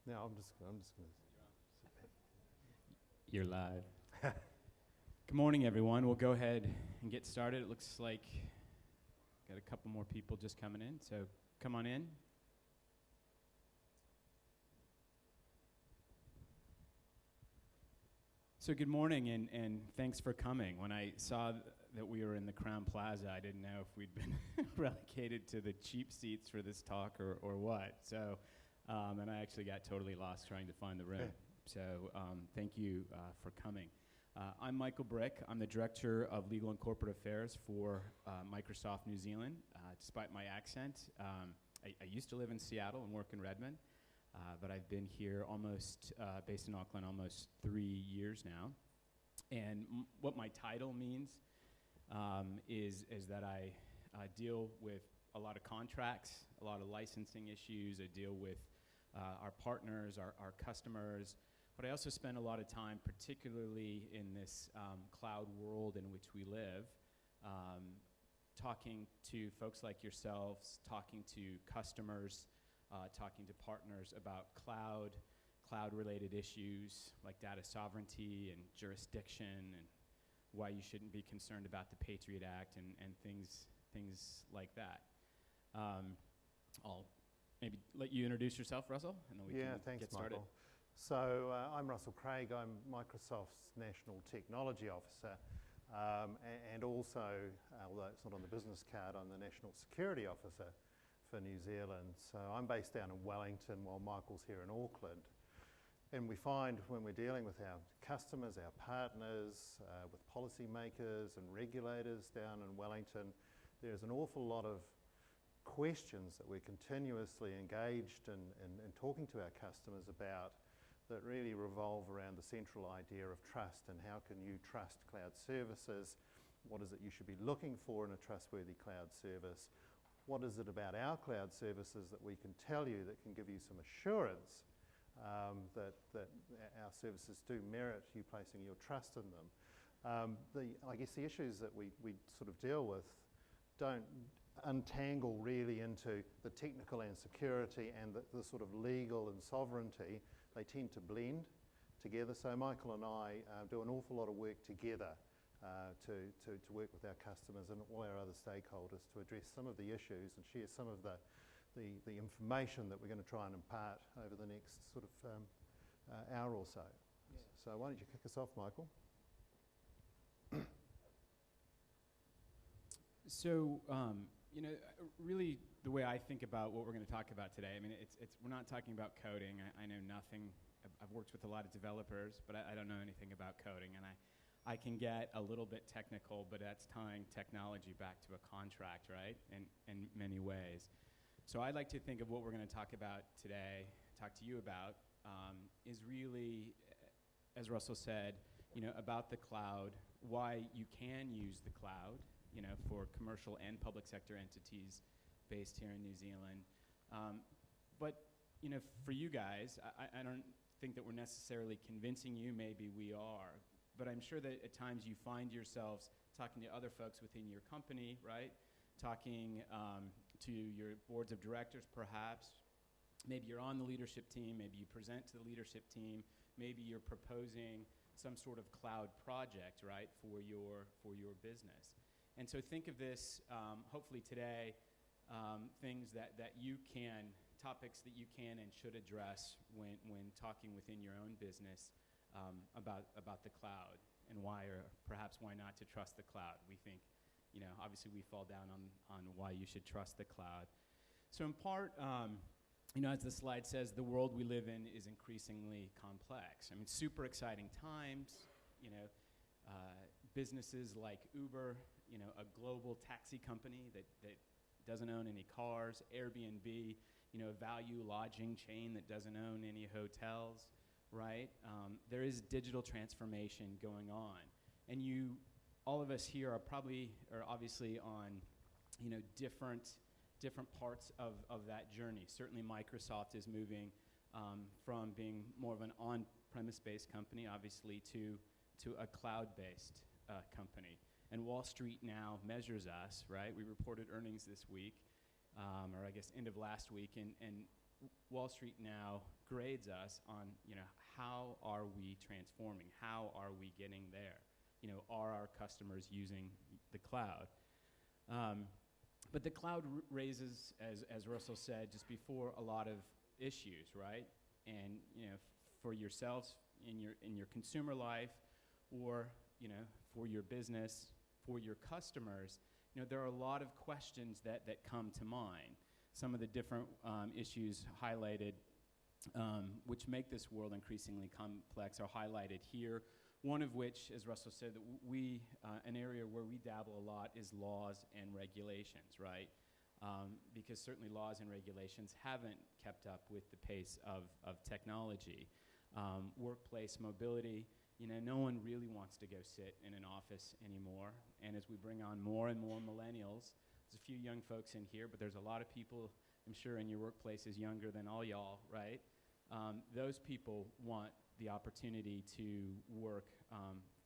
No, I'm just going to. You're live. Good morning, everyone. We'll go ahead and get started. It looks like got a couple more people just coming in, so come on in. So good morning, and thanks for coming. When I saw that we were in the Crown Plaza, I didn't know if we'd been relegated to the cheap seats for this talk or what. So, and I actually got totally lost trying to find the room. So thank you for coming. I'm Michael Brick. I'm the Director of Legal and Corporate Affairs for Microsoft New Zealand. Despite my accent, I used to live in Seattle and work in Redmond, but I've been here almost, based in Auckland, almost 3 years now. And what my title means is that I deal with a lot of contracts, a lot of licensing issues. I deal with our partners, our customers, but I also spend a lot of time, particularly in this cloud world in which we live, talking to folks like yourselves, talking to customers, talking to partners about cloud-related issues like data sovereignty and jurisdiction and why you shouldn't be concerned about the Patriot Act and things like that. I'll maybe let you introduce yourself, Russell, and then we can get started. Michael. So I'm Russell Craig. I'm Microsoft's National Technology Officer, and also, although it's not on the business card, I'm the National Security Officer for New Zealand. So I'm based down in Wellington while Michael's here in Auckland. And we find when we're dealing with our customers, our partners, with policymakers and regulators down in Wellington, there's an awful lot of questions that we're continuously engaged in talking to our customers about that really revolve around the central idea of trust and how can you trust cloud services? What is it you should be looking for in a trustworthy cloud service? What is it about our cloud services that we can tell you that can give you some assurance that our services do merit you placing your trust in them? I guess the issues that we sort of deal with don't untangle really into the technical and security and the sort of legal and sovereignty. They tend to blend together. So Michael and I do an awful lot of work together to work with our customers and all our other stakeholders to address some of the issues and share some of the information that we're going to try and impart over the next sort of hour or so. Yeah. So why don't you kick us off, Michael? So, really the way I think about what we're going to talk about today, I mean, we're not talking about coding. I know nothing. I've worked with a lot of developers, but I don't know anything about coding. And I can get a little bit technical, but that's tying technology back to a contract, right, in many ways. So I'd like to think of what we're going to talk about today, talk to you about, is really, as Russell said, about the cloud, why you can use the cloud, for commercial and public sector entities based here in New Zealand. But, for you guys, I don't think that we're necessarily convincing you. Maybe we are. But I'm sure that at times you find yourselves talking to other folks within your company, right? Talking to your boards of directors, perhaps. Maybe you're on the leadership team. Maybe you present to the leadership team. Maybe you're proposing some sort of cloud project, right, for your business. And so think of this, hopefully today, things that you can, topics that you can and should address when talking within your own business about the cloud and why or perhaps why not to trust the cloud. We think, obviously we fall down on why you should trust the cloud. So in part, as the slide says, the world we live in is increasingly complex. I mean, super exciting times, businesses like Uber, a global taxi company that doesn't own any cars, Airbnb, a value lodging chain that doesn't own any hotels, right? There is digital transformation going on. And all of us here are obviously on, different parts of that journey. Certainly Microsoft is moving from being more of an on-premise based company, obviously, to a cloud-based company. And Wall Street now measures us, right? We reported earnings this week, or I guess end of last week, and Wall Street now grades us on, how are we transforming? How are we getting there? Are our customers using the cloud? But the cloud raises, as Russell said just before, a lot of issues, right? And for yourselves in your consumer life, or for your business, for your customers, there are a lot of questions that come to mind. Some of the different issues highlighted, which make this world increasingly complex, are highlighted here. One of which, as Russell said, that an area where we dabble a lot is laws and regulations, right? Because certainly laws and regulations haven't kept up with the pace of technology. Workplace mobility, no one really wants to go sit in an office anymore. And as we bring on more and more millennials, there's a few young folks in here, but there's a lot of people, I'm sure, in your workplaces younger than all y'all, right? Those people want the opportunity to work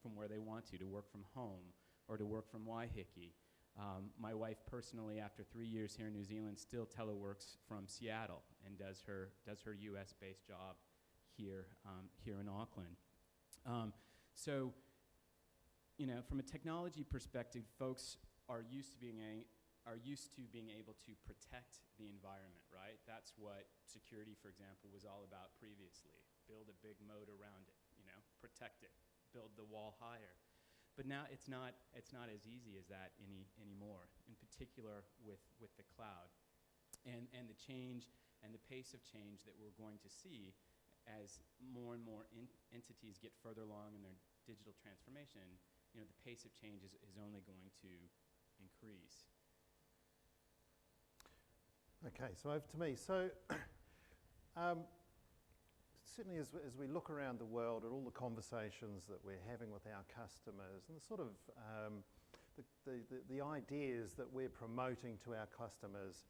from where they want to work from home or to work from Waiheke. My wife personally, after 3 years here in New Zealand, still teleworks from Seattle and does her US-based job here in Auckland. So, from a technology perspective, folks are used to being able to protect the environment, right? That's what security, for example, was all about previously. Build a big moat around it, protect it, build the wall higher. But now it's not as easy as that anymore, in particular with the cloud. And the change and the pace of change that we're going to see as more and more entities get further along in their digital transformation, the pace of change is only going to increase. Okay, so over to me. So certainly as we look around the world at all the conversations that we're having with our customers and the sort of the ideas that we're promoting to our customers,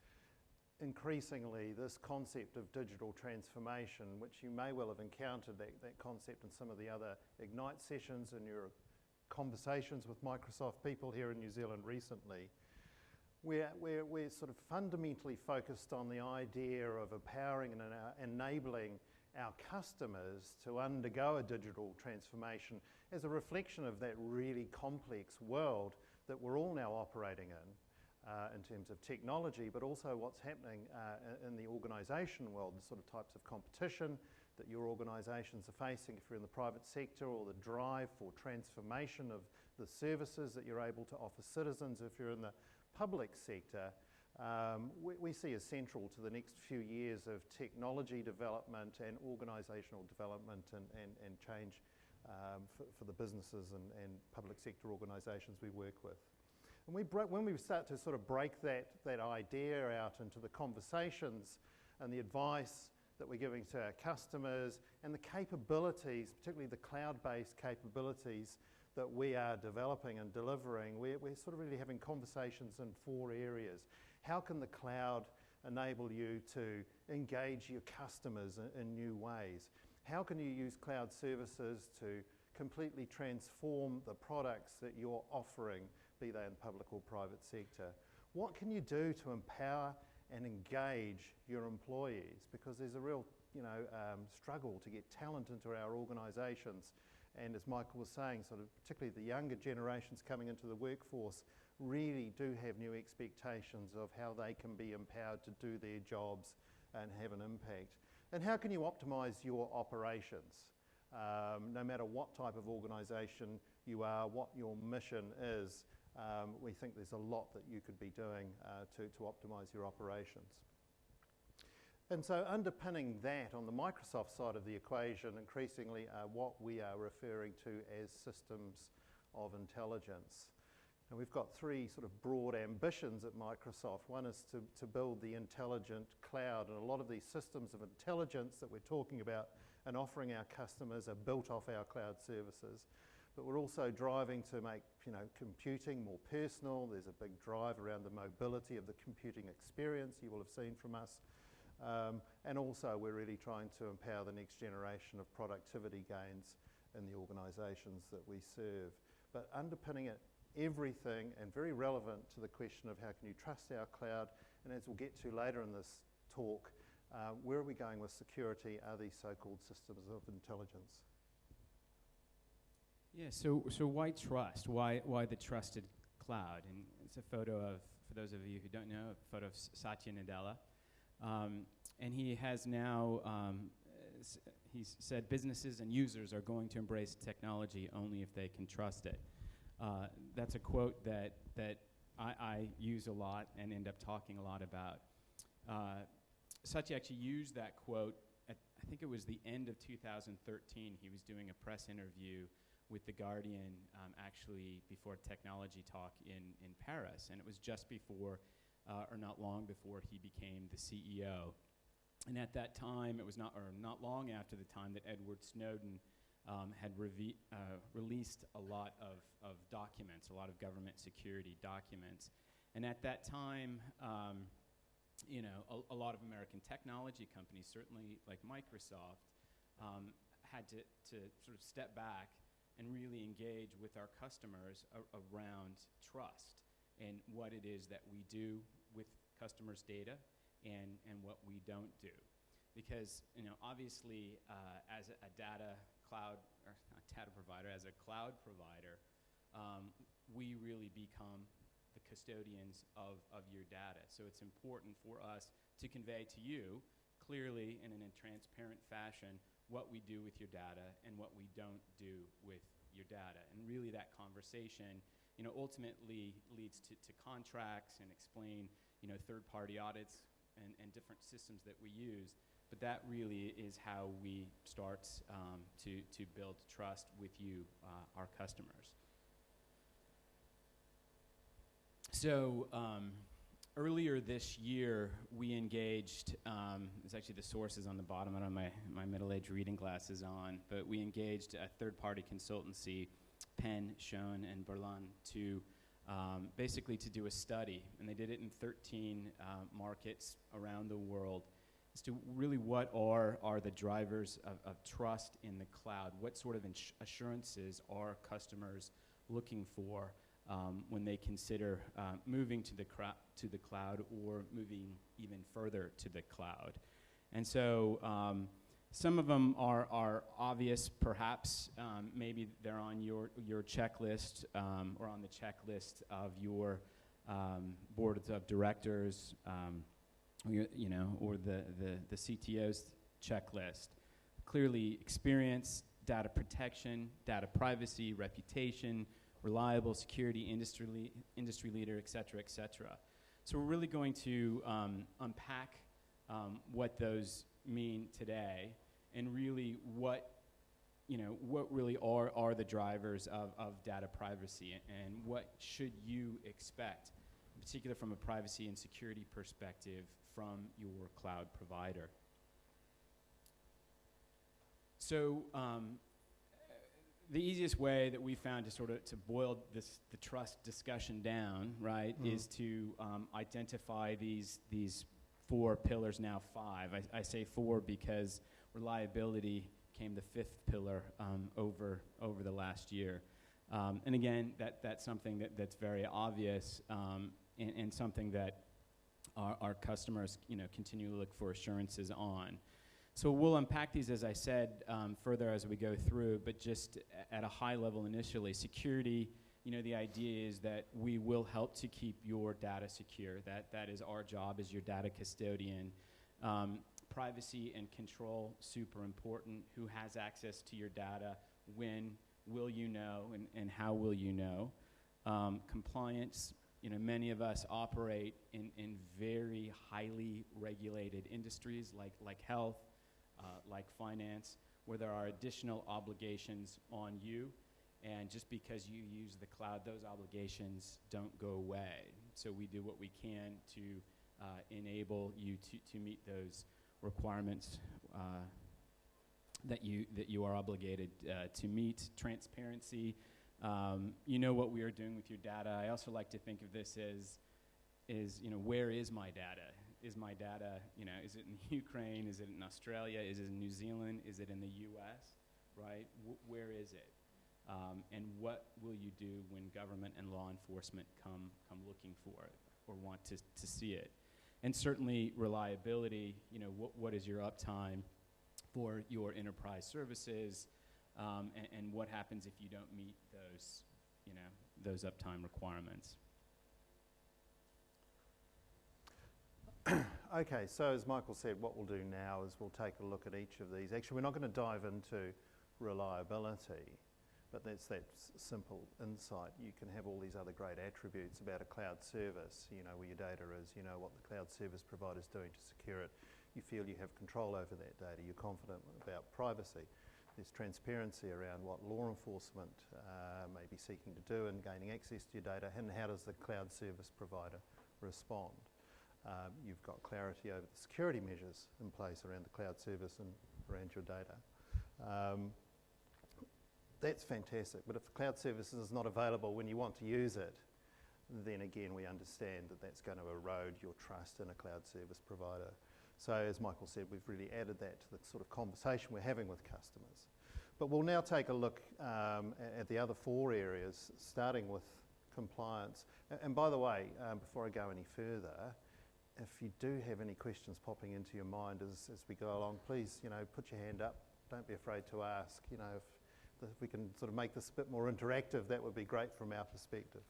increasingly this concept of digital transformation, which you may well have encountered that concept in some of the other Ignite sessions and your conversations with Microsoft people here in New Zealand recently, we're sort of fundamentally focused on the idea of empowering and enabling our customers to undergo a digital transformation as a reflection of that really complex world that we're all now operating in terms of technology, but also what's happening in the organisation world, the sort of types of competition that your organisations are facing if you're in the private sector, or the drive for transformation of the services that you're able to offer citizens if you're in the public sector. We see as central to the next few years of technology development and organisational development and change for the businesses and public sector organisations we work with. And when we start to sort of break that idea out into the conversations and the advice that we're giving to our customers and the capabilities, particularly the cloud-based capabilities that we are developing and delivering, we're sort of really having conversations in 4 areas. How can the cloud enable you to engage your customers in new ways? How can you use cloud services to completely transform the products that you're offering, be they in public or private sector? What can you do to empower and engage your employees? Because there's a real struggle to get talent into our organisations. And as Michael was saying, sort of particularly the younger generations coming into the workforce really do have new expectations of how they can be empowered to do their jobs and have an impact. And how can you optimise your operations? No matter what type of organisation you are, what your mission is, we think there's a lot that you could be doing to optimise your operations. And so underpinning that on the Microsoft side of the equation increasingly are what we are referring to as systems of intelligence. And we've got 3 sort of broad ambitions at Microsoft. One is to build the intelligent cloud, and a lot of these systems of intelligence that we're talking about and offering our customers are built off our cloud services. But we're also driving to make computing more personal. There's a big drive around the mobility of the computing experience you will have seen from us. And also we're really trying to empower the next generation of productivity gains in the organisations that we serve. But underpinning it, everything, and very relevant to the question of how can you trust our cloud, and as we'll get to later in this talk, Where are we going with security? Are these so-called systems of intelligence? Yeah, so why trust? Why the trusted cloud? And it's a photo of, for those of you who don't know, a photo of Satya Nadella. And he has now, he's said businesses and users are going to embrace technology only if they can trust it. That's a quote that I use a lot and end up talking a lot about. Satya actually used that quote at, I think it was the end of 2013. He was doing a press interview with The Guardian, actually before Technology Talk in Paris. And it was just before, or not long before, he became the CEO. And at that time, it was not long after the time that Edward Snowden had released a lot of documents, a lot of government security documents. And at that time, you know, a lot of American technology companies, certainly like Microsoft, had to sort of step back and really engage with our customers around trust and what it is that we do with customers' data and what we don't do. Because, you know, obviously, as a data cloud, or not data provider, as a cloud provider, we really become the custodians of your data. So it's important for us to convey to you clearly and in a transparent fashion what we do with your data and what we don't do with your data. And really that conversation, you know, ultimately leads to contracts and explain, you know, third-party audits and different systems that we use. But that really is how we start to build trust with you, our customers. So earlier this year, we engaged, it's actually the sources on the bottom, I don't have my middle-aged reading glasses on, but we engaged a third-party consultancy, Penn, Schoen, and Berlin, to basically to do a study. And they did it in 13 markets around the world as to really what are the drivers of trust in the cloud. What sort of assurances are customers looking for when they consider moving to the cloud or moving even further to the cloud. And so some of them are obvious, perhaps. Maybe they're on your checklist or on the checklist of your board of directors, you know, or the CTO's checklist. Clearly, experience, data protection, data privacy, reputation, reliable security, industry leader, et cetera, et cetera. So we're really going to unpack what those mean today and really what really are the drivers of data privacy and what should you expect, in particular from a privacy and security perspective from your cloud provider. So the easiest way that we found to sort of to boil the trust discussion down, right, is to identify these 4 pillars, now 5. I say 4 because reliability became the 5th pillar over the last year. And again, that's something that's very obvious and something that our customers, you know, continue to look for assurances on. So we'll unpack these, as I said, further as we go through, but just at a high level initially. Security, you know, the idea is that we will help to keep your data secure. That is our job as your data custodian. Privacy and control, super important. Who has access to your data? When will you know? And how will you know? Compliance. You know, many of us operate in very highly regulated industries like health, like finance, where there are additional obligations on you. And just because you use the cloud, those obligations don't go away. So we do what we can to enable you to meet those requirements that you are obligated to meet. Transparency. You know what we are doing with your data. I also like to think of this as you know, where is my data? Is my data, you know, is it in Ukraine? Is it in Australia? Is it in New Zealand? Is it in the US, right? Where is it? And what will you do when government and law enforcement come looking for it or want to see it? And certainly reliability, what is your uptime for your enterprise services, and what happens if you don't meet those uptime requirements. Okay, so as Michael said, what we'll do now is we'll take a look at each of these. Actually, we're not going to dive into reliability, but that's that simple insight. You can have all these other great attributes about a cloud service. You know where your data is, you know what the cloud service provider is doing to secure it. You feel you have control over that data. You're confident about privacy. There's transparency around what law enforcement may be seeking to do and gaining access to your data, and how does the cloud service provider respond. You've got clarity over the security measures in place around the cloud service and around your data. That's fantastic, but if the cloud service is not available when you want to use it, then again we understand that that's going to erode your trust in a cloud service provider. So as Michael said, we've really added that to the sort of conversation we're having with customers. But we'll now take a look at the other 4 areas, starting with compliance. And by the way, before I go any further, if you do have any questions popping into your mind as we go along, please, put your hand up. Don't be afraid to ask. If we can sort of make this a bit more interactive, that would be great from our perspective.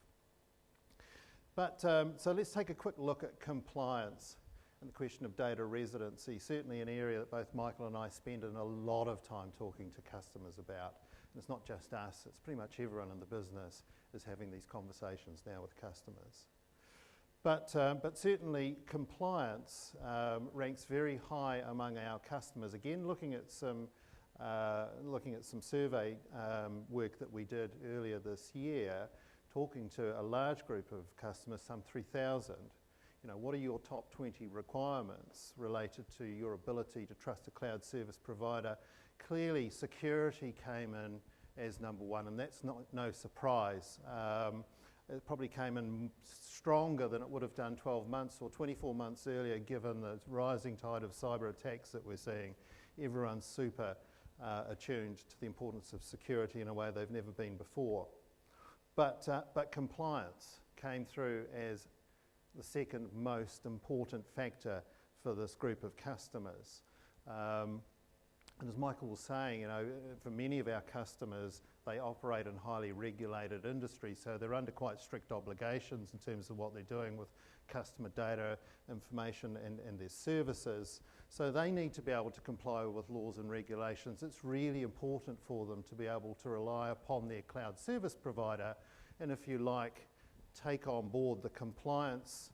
But so let's take a quick look at compliance and the question of data residency. Certainly an area that both Michael and I spend a lot of time talking to customers about. And it's not just us, it's pretty much everyone in the business is having these conversations now with customers. But certainly compliance ranks very high among our customers. Again, looking at some survey work that we did earlier this year, talking to a large group of customers, some 3,000. What are your top 20 requirements related to your ability to trust a cloud service provider? Clearly, security came in as number 1, and that's no surprise. It probably came in stronger than it would have done 12 months or 24 months earlier, given the rising tide of cyber attacks that we're seeing. Everyone's super attuned to the importance of security in a way they've never been before. But compliance came through as the second most important factor for this group of customers. And as Michael was saying, for many of our customers, they operate in highly regulated industries, so they're under quite strict obligations in terms of what they're doing with customer data, information and their services. So they need to be able to comply with laws and regulations. It's really important for them to be able to rely upon their cloud service provider and, if you like, take on board the compliance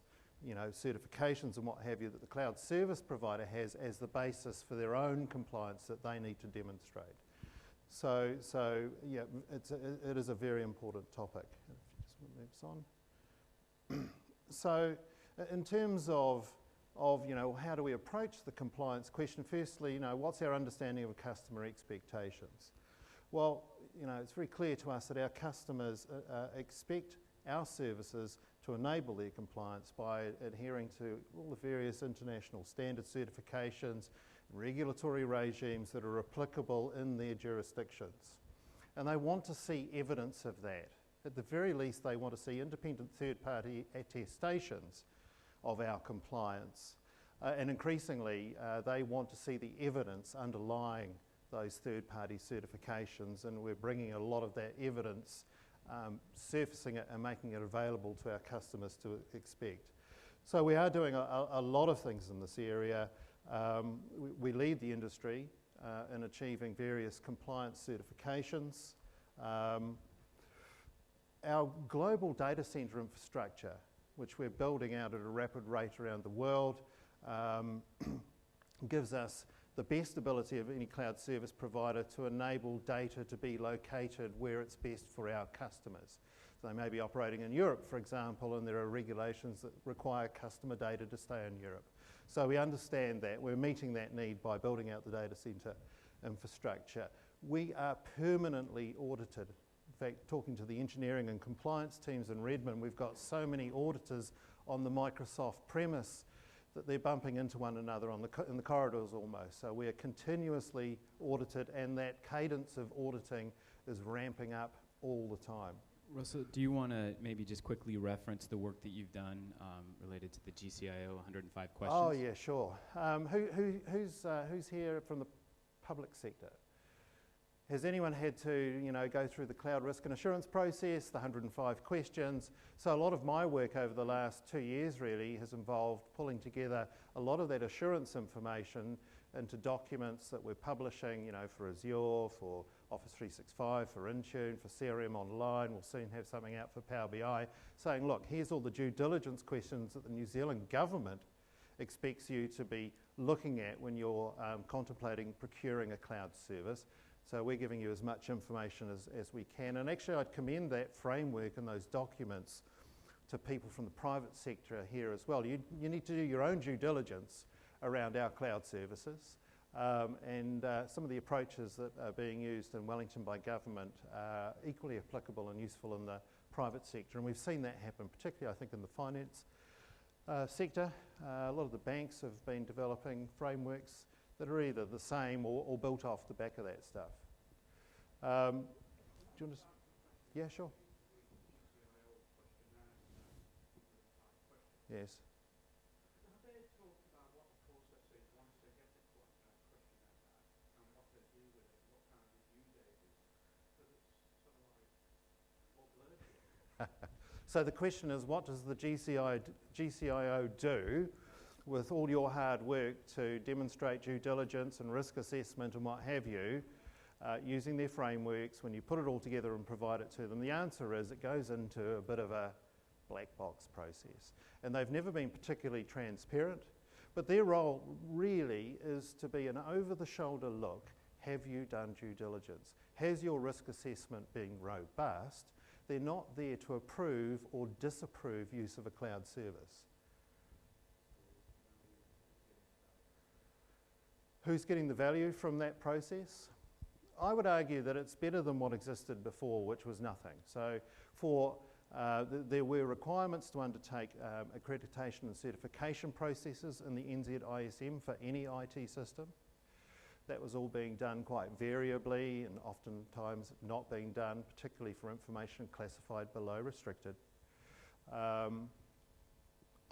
certifications and what have you that the cloud service provider has as the basis for their own compliance that they need to demonstrate. So yeah, it is a very important topic. If you just want to move this on. So in terms of how do we approach the compliance question, firstly, what's our understanding of customer expectations? Well, it's very clear to us that our customers expect our services to enable their compliance by adhering to all the various international standard certifications, regulatory regimes that are applicable in their jurisdictions. And they want to see evidence of that. At the very least, they want to see independent third-party attestations of our compliance. And increasingly, they want to see the evidence underlying those third-party certifications, and we're bringing a lot of that evidence, surfacing it and making it available to our customers to expect. So we are doing a lot of things in this area. We lead the industry in achieving various compliance certifications. Our global data centre infrastructure, which we're building out at a rapid rate around the world, gives us the best ability of any cloud service provider to enable data to be located where it's best for our customers. So they may be operating in Europe, for example, and there are regulations that require customer data to stay in Europe. So we understand that. We're meeting that need by building out the data centre infrastructure. We are permanently audited. In fact, talking to the engineering and compliance teams in Redmond, we've got so many auditors on the Microsoft premise that they're bumping into one another in the corridors almost. So we are continuously audited, and that cadence of auditing is ramping up all the time. Russell, do you want to maybe just quickly reference the work that you've done related to the GCIO 105 questions? Oh, yeah, sure. Who's here from the public sector? Has anyone had to, go through the cloud risk and assurance process, the 105 questions? So a lot of my work over the last 2 years really has involved pulling together a lot of that assurance information into documents that we're publishing, for Azure, for Office 365, for Intune, for CRM Online. We'll soon have something out for Power BI saying, look, here's all the due diligence questions that the New Zealand government expects you to be looking at when you're contemplating procuring a cloud service. So we're giving you as much information as we can. And actually I'd commend that framework and those documents to people from the private sector here as well. You need to do your own due diligence around our cloud services. And some of the approaches that are being used in Wellington by government are equally applicable and useful in the private sector. And we've seen that happen, particularly I think in the finance sector. A lot of the banks have been developing frameworks that are either the same or built off the back of that stuff. Do you want to? Yeah, sure. Yes. Have they talked about what the process is once they get the questionnaire back and what they do with it, what kind of review they do? Because it's sort of like what blurred here. So the question is, what does the GCIO do with all your hard work to demonstrate due diligence and risk assessment and what have you, using their frameworks, when you put it all together and provide it to them? The answer is it goes into a bit of a black box process. And they've never been particularly transparent, but their role really is to be an over-the-shoulder look. Have you done due diligence? Has your risk assessment been robust? They're not there to approve or disapprove use of a cloud service. Who's getting the value from that process? I would argue that it's better than what existed before, which was nothing. So there were requirements to undertake accreditation and certification processes in the NZISM for any IT system. That was all being done quite variably and oftentimes not being done, particularly for information classified below restricted.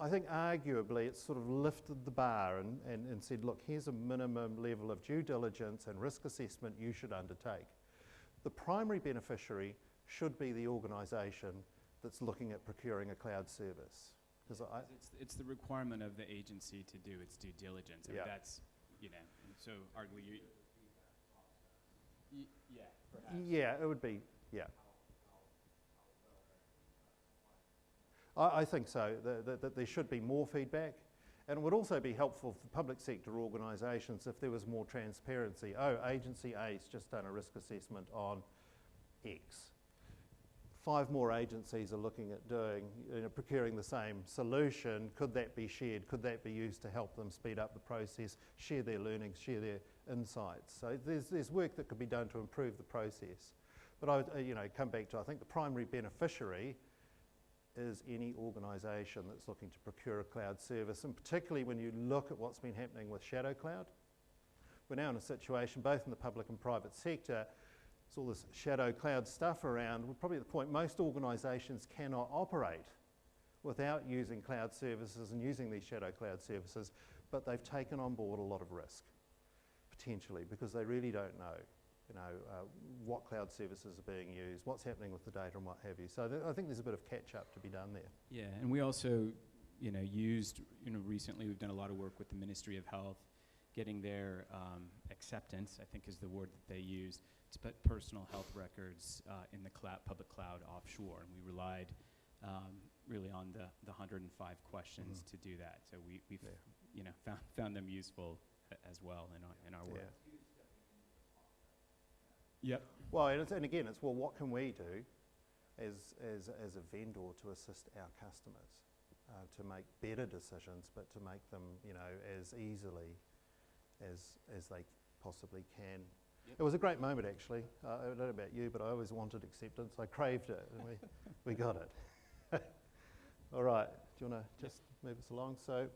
I think arguably it's sort of lifted the bar and said, look, here's a minimum level of due diligence and risk assessment you should undertake. The primary beneficiary should be the organisation that's looking at procuring a cloud service. It's the requirement of the agency to do its due diligence. I mean, Yeah. that's, and so arguably yeah, perhaps. Yeah, it would be, yeah. I think so, that there should be more feedback. And it would also be helpful for public sector organisations if there was more transparency. Oh, Agency A's just done a risk assessment on X. 5 more agencies are looking at procuring the same solution. Could that be shared? Could that be used to help them speed up the process, share their learnings, share their insights? So there's work that could be done to improve the process. But I would, come back to, I think the primary beneficiary is any organisation that's looking to procure a cloud service, and particularly when you look at what's been happening with Shadow Cloud. We're now in a situation, both in the public and private sector, there's all this shadow cloud stuff around. We're probably at the point most organisations cannot operate without using cloud services and using these shadow cloud services, but they've taken on board a lot of risk, potentially, because they really don't know, what cloud services are being used, what's happening with the data and what have you. So I think there's a bit of catch-up to be done there. Yeah, and we also, used, recently we've done a lot of work with the Ministry of Health, getting their acceptance, I think is the word that they use, to put personal health records in the public cloud offshore. And we relied really on the 105 questions to do that. So we've found them useful as well in our work. Yep. Well, and again, it's, well, what can we do as a vendor to assist our customers to make better decisions, but to make them, as easily as they possibly can. Yep. It was a great moment, actually. I don't know about you, but I always wanted acceptance. I craved it, and we got it. All right. Do you want to just move us along? So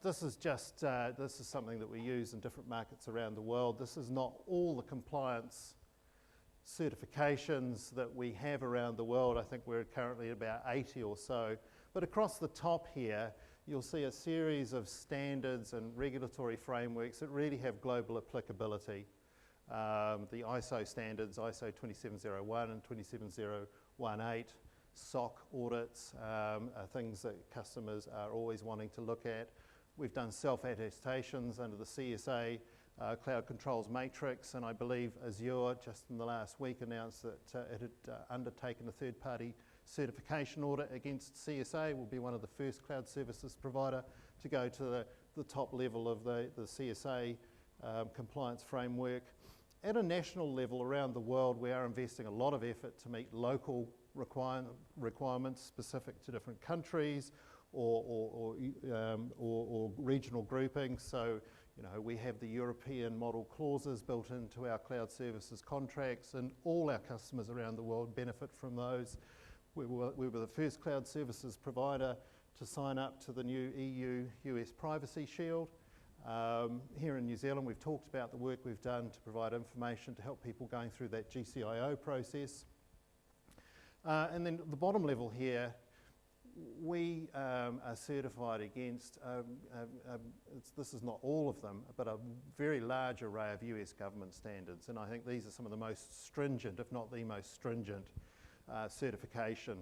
this is something that we use in different markets around the world. This is not all the compliance certifications that we have around the world. I think we're currently at about 80 or so. But across the top here, you'll see a series of standards and regulatory frameworks that really have global applicability. The ISO standards, ISO 27001 and 27018, SOC audits are things that customers are always wanting to look at. We've done self-attestations under the CSA Cloud Controls Matrix, and I believe Azure just in the last week announced that it had undertaken a third-party certification audit against CSA. Will be one of the first cloud services provider to go to the top level of the CSA compliance framework. At a national level around the world, we are investing a lot of effort to meet local requirements specific to different countries or regional groupings. So, you know, we have the European model clauses built into our cloud services contracts, and all our customers around the world benefit from those. We were the first cloud services provider to sign up to the new EU-US Privacy Shield. Here in New Zealand, we've talked about the work we've done to provide information to help people going through that GCIO process. And then at the bottom level here, we are certified against, this is not all of them, but a very large array of US government standards. And I think these are some of the most stringent, if not the most stringent, certification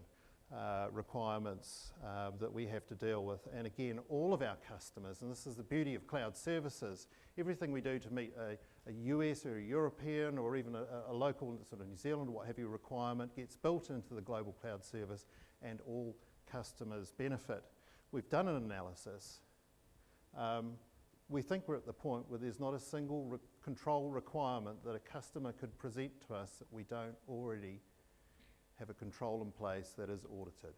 requirements that we have to deal with. And again, all of our customers, and this is the beauty of cloud services, everything we do to meet a US or a European or even a local sort of New Zealand or what have you requirement gets built into the global cloud service, and all customers benefit. We've done an analysis. We think we're at the point where there's not a single control requirement that a customer could present to us that we don't already have a control in place that is audited.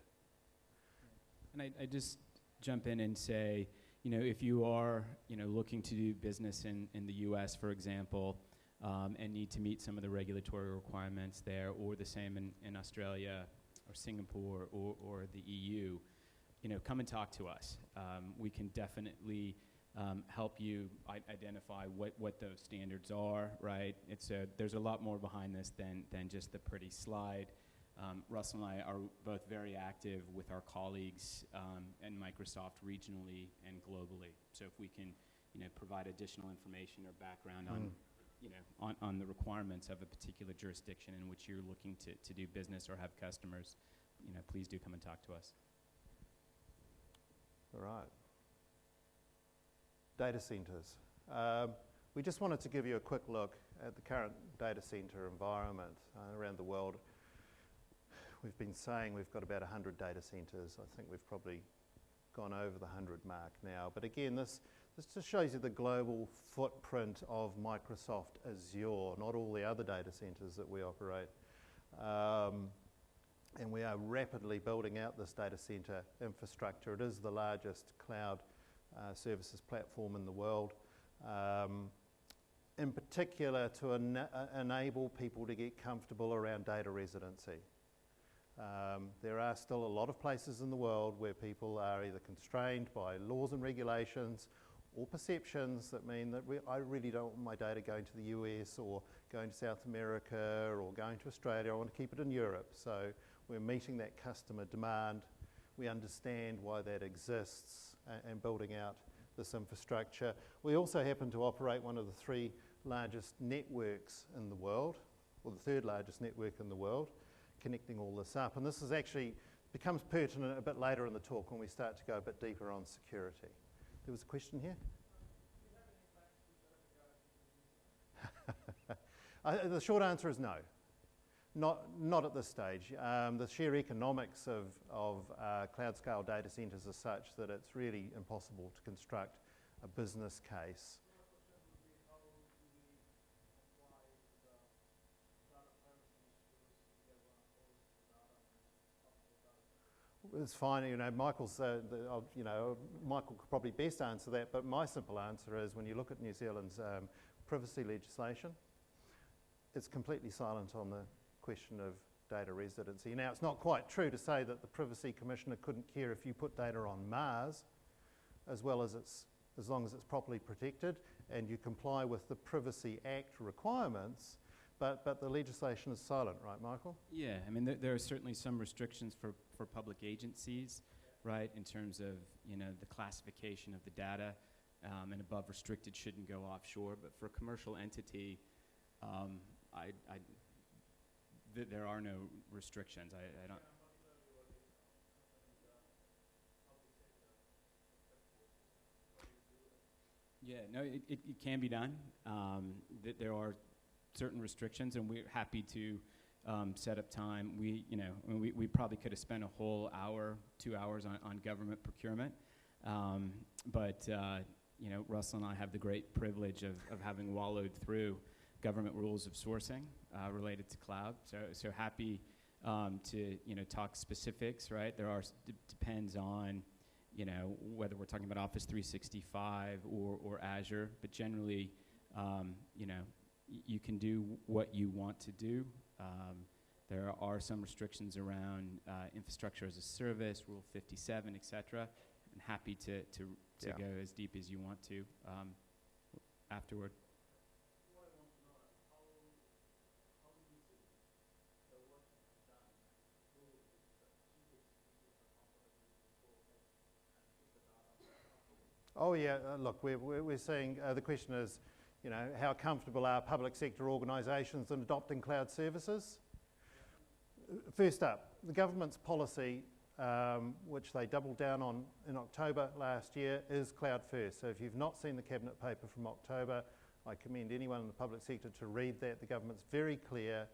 And I just jump in and say, you know, if you are, you know, looking to do business in the US, for example, and need to meet some of the regulatory requirements there, or the same in Australia or Singapore or the EU, you know, come and talk to us. We can definitely help you identify what those standards are, right? There's a lot more behind this than just the pretty slide. Russell and I are both very active with our colleagues and Microsoft regionally and globally. So if we can, you know, provide additional information or background on, you know, on the requirements of a particular jurisdiction in which you're looking to do business or have customers, you know, please do come and talk to us. All right. Data centers. We just wanted to give you a quick look at the current data center environment around the world. We've been saying we've got about 100 data centers. I think we've probably gone over the 100 mark now. But again, this just shows you the global footprint of Microsoft Azure, not all the other data centers that we operate. And we are rapidly building out this data center infrastructure. It is the largest cloud services platform in the world, in particular to enable people to get comfortable around data residency. There are still a lot of places in the world where people are either constrained by laws and regulations or perceptions that mean that I really don't want my data going to the US or going to South America or going to Australia. I want to keep it in Europe. So we're meeting that customer demand. We understand why that exists and building out this infrastructure. We also happen to operate one of the 3 largest networks in the world, or the 3rd largest network in the world, connecting all this up. And this is actually becomes pertinent a bit later in the talk when we start to go a bit deeper on security. There was a question here? The short answer is no. Not at this stage. The sheer economics of cloud scale data centers are such that it's really impossible to construct a business case. It's fine, you know, Michael's, you know, Michael could probably best answer that, but my simple answer is when you look at New Zealand's privacy legislation, it's completely silent on the question of data residency. Now, it's not quite true to say that the Privacy Commissioner couldn't care if you put data on Mars, as long as it's properly protected and you comply with the Privacy Act requirements. but the legislation is silent, right, Michael? Yeah, I mean, there are certainly some restrictions for public agencies, right, in terms of, you know, the classification of the data, and above restricted shouldn't go offshore. But for a commercial entity, there are no restrictions. I don't. Yeah, no, it can be done. There are certain restrictions, and we're happy to set up time. We probably could have spent a whole hour, 2 hours on government procurement, but you know, Russell and I have the great privilege of having wallowed through government rules of sourcing related to cloud. So happy to, you know, talk specifics. Right, there are depends on, you know, whether we're talking about Office 365 or Azure, but generally, you know, you can do what you want to do. There are some restrictions around infrastructure as a service, Rule 57, et cetera. And happy to Yeah. go as deep as you want to afterward. Oh yeah, look, we're seeing, the question is, you know, how comfortable are public sector organisations in adopting cloud services? First up, the government's policy, which they doubled down on in October last year, is cloud first. So if you've not seen the cabinet paper from October, I commend anyone in the public sector to read that. The government's very clear.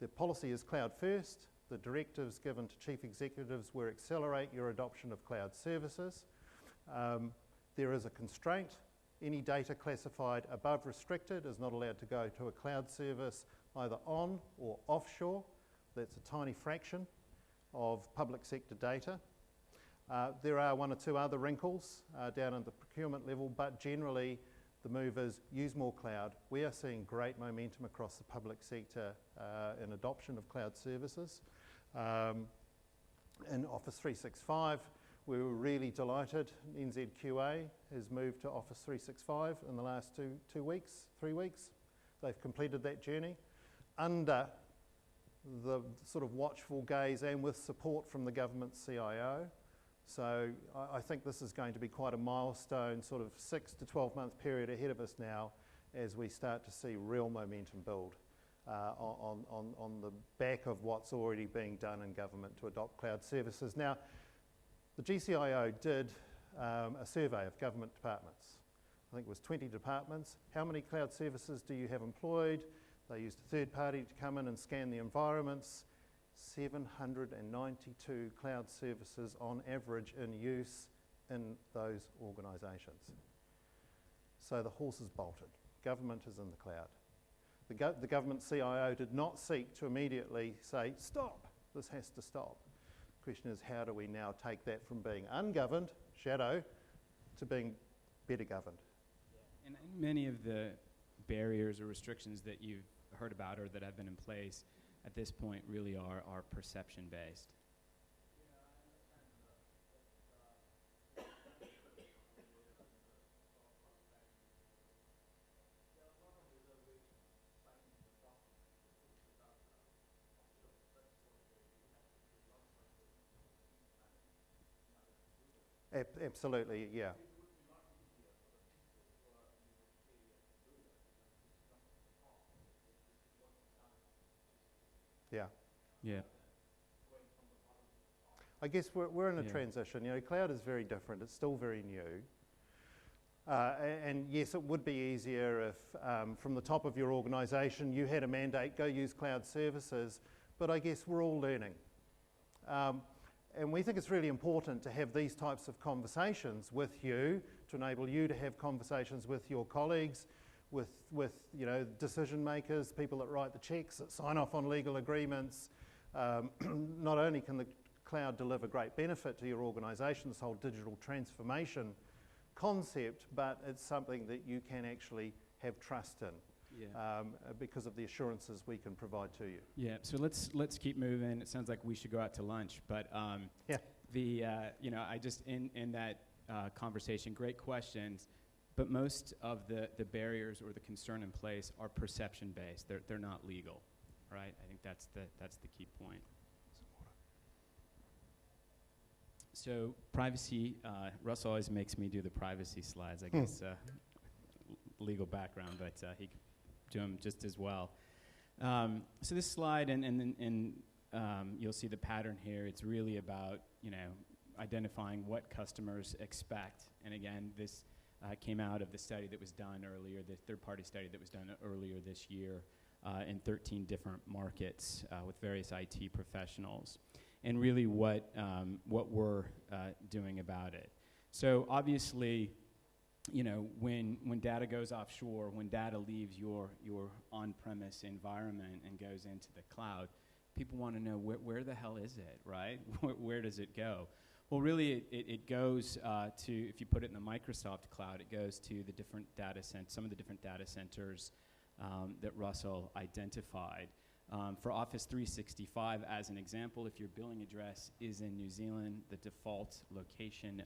The policy is cloud first. The directives given to chief executives were accelerate your adoption of cloud services. There is a constraint. Any data classified above restricted is not allowed to go to a cloud service either on or offshore. That's a tiny fraction of public sector data. There are one or two other wrinkles down at the procurement level, but generally the move is use more cloud. We are seeing great momentum across the public sector in adoption of cloud services. In Office 365, we were really delighted. NZQA has moved to Office 365 in the last 3 weeks. They've completed that journey under the sort of watchful gaze and with support from the government CIO. So I think this is going to be quite a milestone, sort of 6 to 12 month period ahead of us now as we start to see real momentum build on the back of what's already being done in government to adopt cloud services. Now, the GCIO did a survey of government departments. I think it was 20 departments. How many cloud services do you have employed? They used a third party to come in and scan the environments. 792 cloud services on average in use in those organisations. So the horse is bolted. Government is in the cloud. The government CIO did not seek to immediately say, stop, this has to stop. The question is, how do we now take that from being ungoverned, shadow, to being better governed? And many of the barriers or restrictions that you've heard about or that have been in place at this point really are perception-based. Absolutely, yeah. Yeah. Yeah. I guess we're in a Yeah. transition. You know, cloud is very different. It's still very new. And yes, it would be easier if from the top of your organisation you had a mandate, go use cloud services, but I guess we're all learning. And we think it's really important to have these types of conversations with you, to enable you to have conversations with your colleagues, with you know, decision makers, people that write the checks, that sign off on legal agreements. Not only can the cloud deliver great benefit to your organisation, this whole digital transformation concept, but it's something that you can actually have trust in. Yeah. Because of the assurances we can provide to you. Yeah. So let's keep moving. It sounds like we should go out to lunch, but yeah. The you know, I just in that conversation, great questions. but most of the barriers or the concern in place are perception-based. They're not legal, right? I think that's the key point. So privacy, Russell always makes me do the privacy slides, I guess, legal background, but he can do them just as well. So this slide, and you'll see the pattern here, it's really about, identifying what customers expect. And again, this came out of the study that was done earlier, the third-party study that was done earlier this year in 13 different markets with various IT professionals. And really what we're doing about it. So obviously, when data goes offshore, when data leaves your on-premise environment and goes into the cloud, people want to know where the hell is it, right? Where does it go? Well, really, it goes to, if you put it in the Microsoft cloud, it goes to the different data centers, some of the different data centers that Russell identified. For Office 365, as an example, if your billing address is in New Zealand, the default location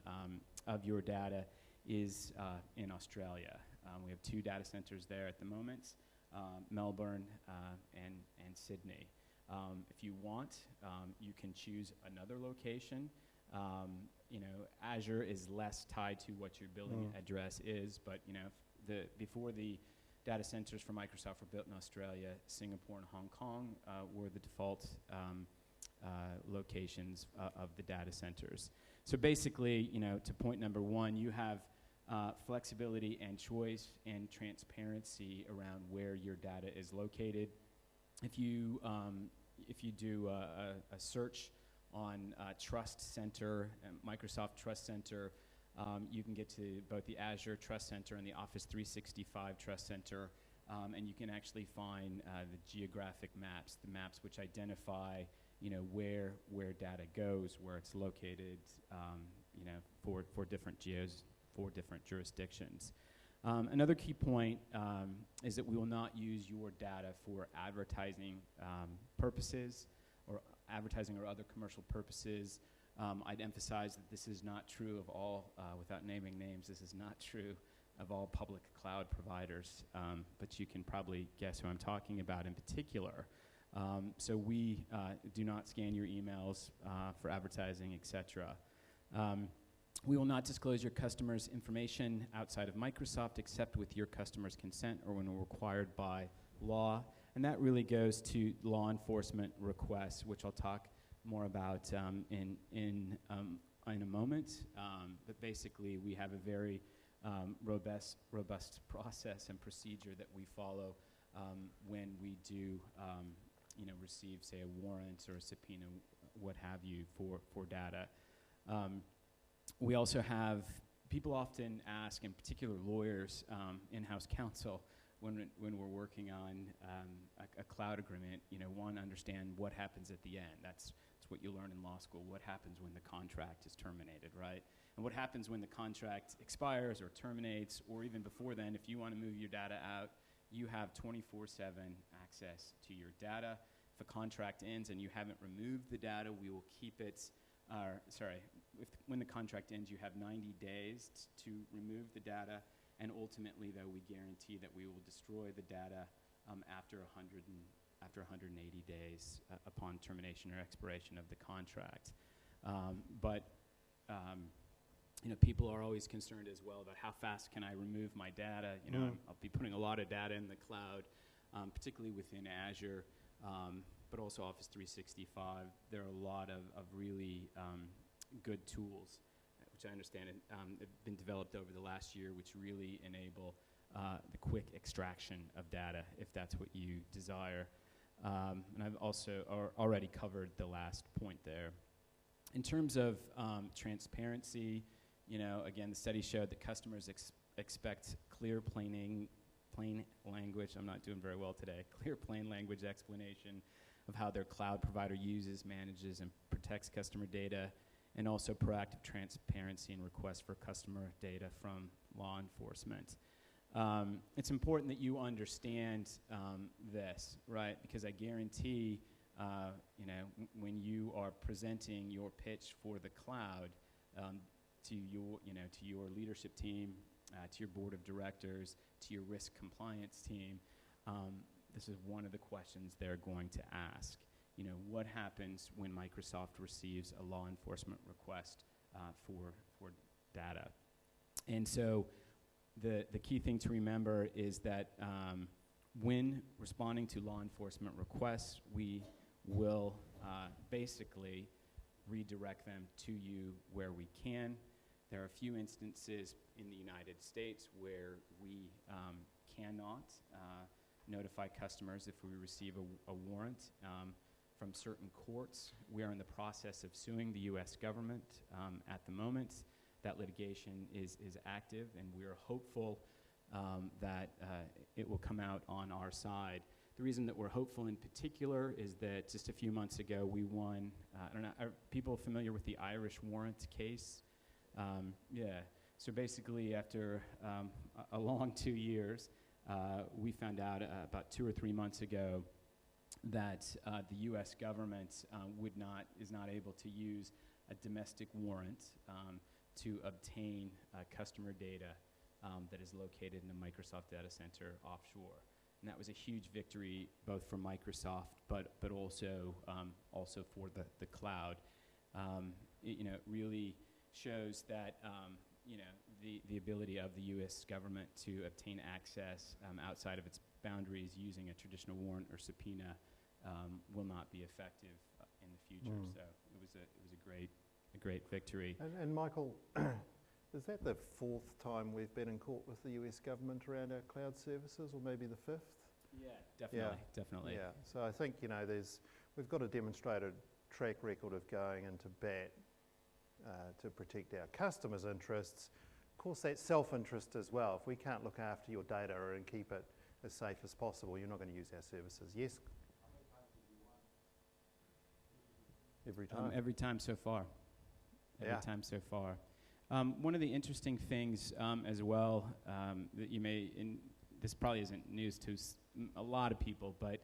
of your data is in Australia. We have 2 data centers there at the moment, Melbourne and Sydney. If you want, you can choose another location. Azure is less tied to what your billing address is, but before the data centers for Microsoft were built in Australia, Singapore and Hong Kong were the default locations of the data centers. So basically, to point number 1, you have flexibility and choice and transparency around where your data is located. If you do a search on Trust Center, Microsoft Trust Center, you can get to both the Azure Trust Center and the Office 365 Trust Center, and you can actually find the geographic maps, the maps which identify, where data goes, where it's located, for different geos, for different jurisdictions. Another key point is that we will not use your data for advertising purposes, or advertising or other commercial purposes. I'd emphasize that this is not true of all, without naming names, this is not true of all public cloud providers, but you can probably guess who I'm talking about in particular. So we do not scan your emails for advertising, etc. We will not disclose your customers' information outside of Microsoft except with your customer's consent or when required by law. And that really goes to law enforcement requests, which I'll talk more about in a moment. But basically, we have a very robust process and procedure that we follow when we do receive, say, a warrant or a subpoena, what have you, for data. We also have, people often ask, in particular lawyers, in-house counsel, when we're working on a cloud agreement, want to understand what happens at the end. That's what you learn in law school. What happens when the contract is terminated, right? And what happens when the contract expires or terminates, or even before then, if you want to move your data out, you have 24/7 access to your data. If a contract ends and you haven't removed the data, we will keep it, when the contract ends, you have 90 days to remove the data, and ultimately, though, we guarantee that we will destroy the data after 180 days upon termination or expiration of the contract. People are always concerned as well about how fast can I remove my data. I'll be putting a lot of data in the cloud, particularly within Azure, but also Office 365. There are a lot of really good tools, which I understand have been developed over the last year, which really enable the quick extraction of data, if that's what you desire. And I've also already covered the last point there. In terms of transparency, again, the study showed that customers expect clear, plain language. I'm not doing very well today. Clear, plain language explanation of how their cloud provider uses, manages, and protects customer data, and also proactive transparency and requests for customer data from law enforcement. It's important that you understand this, right? Because I guarantee, when you are presenting your pitch for the cloud to your leadership team, to your board of directors, to your risk compliance team, this is one of the questions they're going to ask. You know, what happens when Microsoft receives a law enforcement request for data? And so the key thing to remember is that when responding to law enforcement requests, we will basically redirect them to you where we can. There are a few instances in the United States where we cannot notify customers if we receive a warrant from certain courts. We are in the process of suing the U.S. government at the moment. That litigation is active, and we are hopeful that it will come out on our side. The reason that we're hopeful in particular is that just a few months ago we won, I don't know, are people familiar with the Irish warrant case? Yeah, so basically after a long 2 years, we found out about 2 or 3 months ago that the U.S. government is not able to use a domestic warrant to obtain customer data that is located in a Microsoft data center offshore. And that was a huge victory both for Microsoft, but also for the cloud. It really shows that the ability of the U.S. government to obtain access outside of its boundaries using a traditional warrant or subpoena will not be effective in the future. So it was a great victory. And Michael, is that the 4th time we've been in court with the US government around our cloud services, or maybe the 5th? Yeah, definitely. Yeah, so I think, we've got a demonstrated track record of going into bat to protect our customers' interests. Of course, that's self-interest as well. If we can't look after your data and keep it as safe as possible, you're not going to use our services. Yes? Every time? Every time so far. Every time so far. One of the interesting things as well that you may, this probably isn't news to a lot of people, but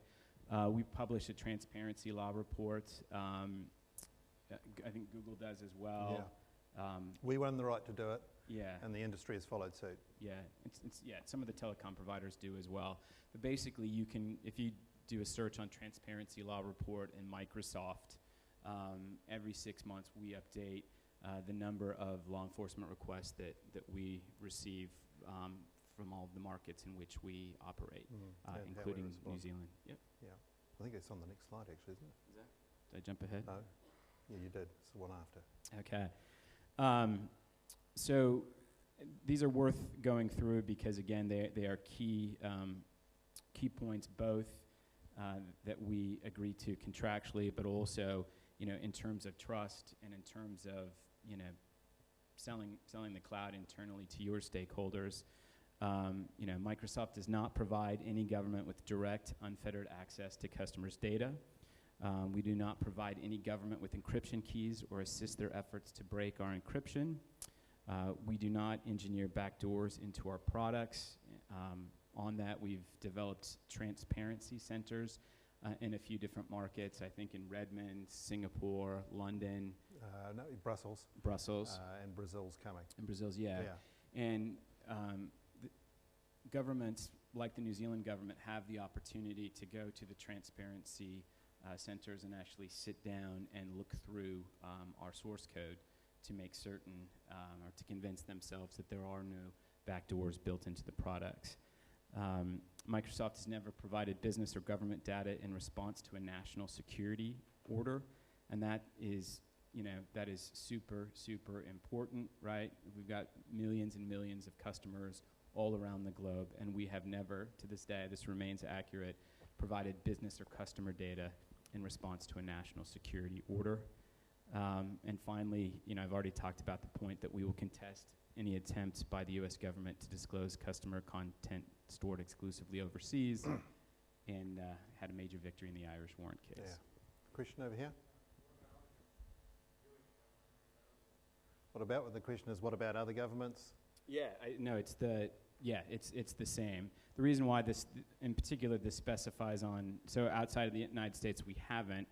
we publish a transparency law report. I think Google does as well. Yeah. We won the right to do it. Yeah. And the industry has followed suit. Yeah, some of the telecom providers do as well. But basically, you can, if you do a search on transparency law report in Microsoft, every 6 months we update the number of law enforcement requests that we receive from all of the markets in which we operate, including New Zealand. Yep. Yeah. I think it's on the next slide, actually, isn't it? Is that? Did I jump ahead? No. Yeah, you did. It's the one after. Okay. So these are worth going through because, again, they are key points, both that we agree to contractually, but also, in terms of trust and in terms of, selling the cloud internally to your stakeholders. Microsoft does not provide any government with direct, unfettered access to customers' data. We do not provide any government with encryption keys or assist their efforts to break our encryption. We do not engineer backdoors into our products. On that, we've developed transparency centers in a few different markets, I think in Redmond, Singapore, London. No, Brussels. And Brazil's coming. And Brazil's, yeah. And governments, like the New Zealand government, have the opportunity to go to the transparency centers and actually sit down and look through our source code to make certain or to convince themselves that there are no backdoors built into the products. Microsoft has never provided business or government data in response to a national security order, and that is super, super important, right? We've got millions and millions of customers all around the globe, and we have never, to this day, this remains accurate, provided business or customer data in response to a national security order. And finally, I've already talked about the point that we will contest any attempts by the U.S. government to disclose customer content stored exclusively overseas, and had a major victory in the Irish warrant case. Yeah. Question over here? The question is, what about other governments? Yeah, it's the same. The reason why this, in particular, this specifies on, so outside of the United States we haven't,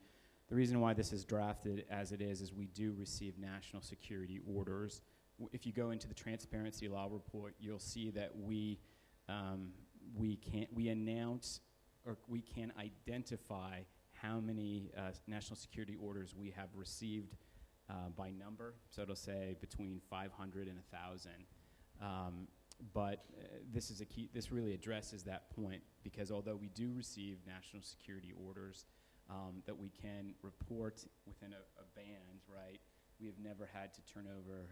the reason why this is drafted as it is we do receive national security orders if you go into the Transparency Law report, you'll see that we announce, or we can identify how many national security orders we have received by number. So it'll say between 500 and 1,000. But this is a key. This really addresses that point, because although we do receive national security orders that we can report within a band, right? We have never had to turn over,